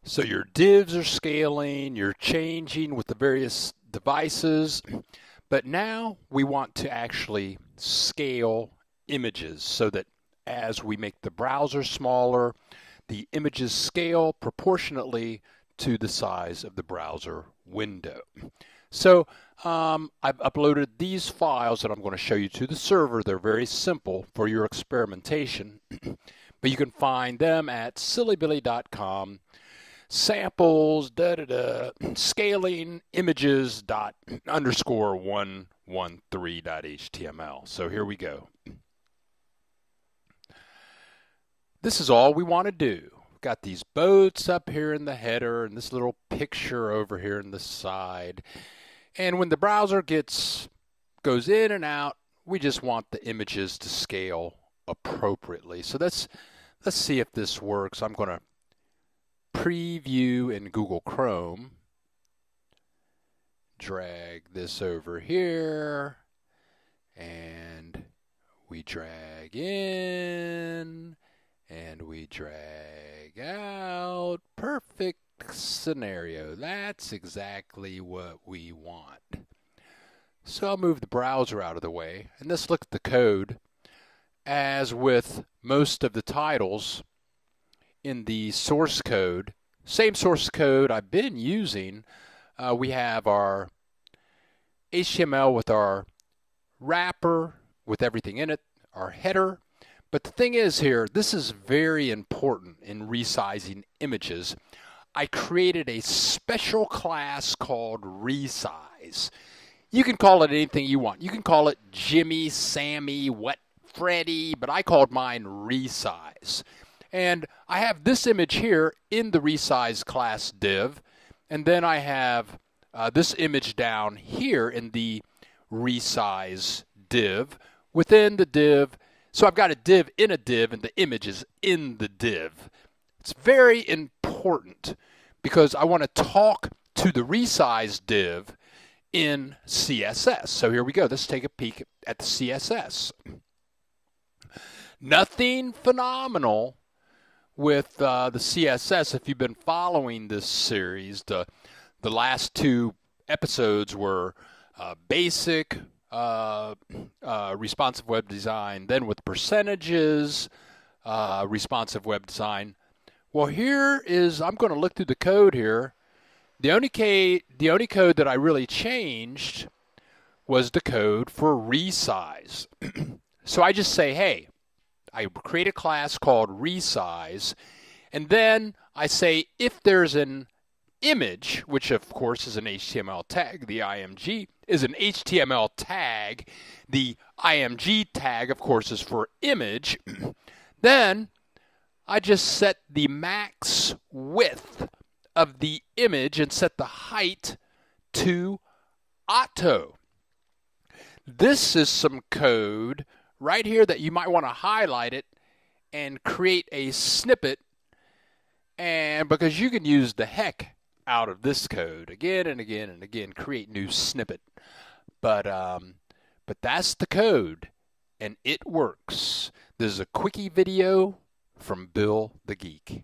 So your divs are scaling, you're changing with the various devices, but now we want to actually scale images so that as we make the browser smaller, the images scale proportionately to the size of the browser window. So I've uploaded these files that I'm going to show you to the server. They're very simple for your experimentation, but you can find them at sillybilly.com. Samples, scaling images _113.html. So here we go. This is all we want to do. We've got these boats up here in the header and this little picture over here in the side. And when the browser goes in and out, we just want the images to scale appropriately. So let's see if this works. I'm going to preview in Google Chrome, drag this over here, and we drag in, and we drag out. Perfect scenario. That's exactly what we want. So I'll move the browser out of the way, and let's look at the code. As with most of the titles, in the source code, same source code I've been using, we have our HTML with our wrapper with everything in it, our header. But the thing is here, this is very important in resizing images. I created a special class called resize. You can call it anything you want. You can call it Jimmy, Sammy, Wet Freddy, but I called mine resize. And I have this image here in the resize class div, and then I have this image down here in the resize div within the div. So I've got a div in a div, and the image is in the div. It's very important because I want to talk to the resize div in CSS. So here we go. Let's take a peek at the CSS. Nothing phenomenal with the CSS. If you've been following this series, the last two episodes were basic responsive web design, then with percentages, responsive web design. Well, I'm going to look through the code here. The only code that I really changed was the code for resize. So I just say, hey, I create a class called resize, and then I say if there's an image, which of course is an HTML tag, the img is an HTML tag, the img tag of course is for image, then I just set the max width of the image and set the height to auto. This is some code right here that you might want to highlight it and create a snippet, and because you can use the heck out of this code again and again and again, create new snippet. But that's the code, and it works. This is a quickie video from Bill the Geek.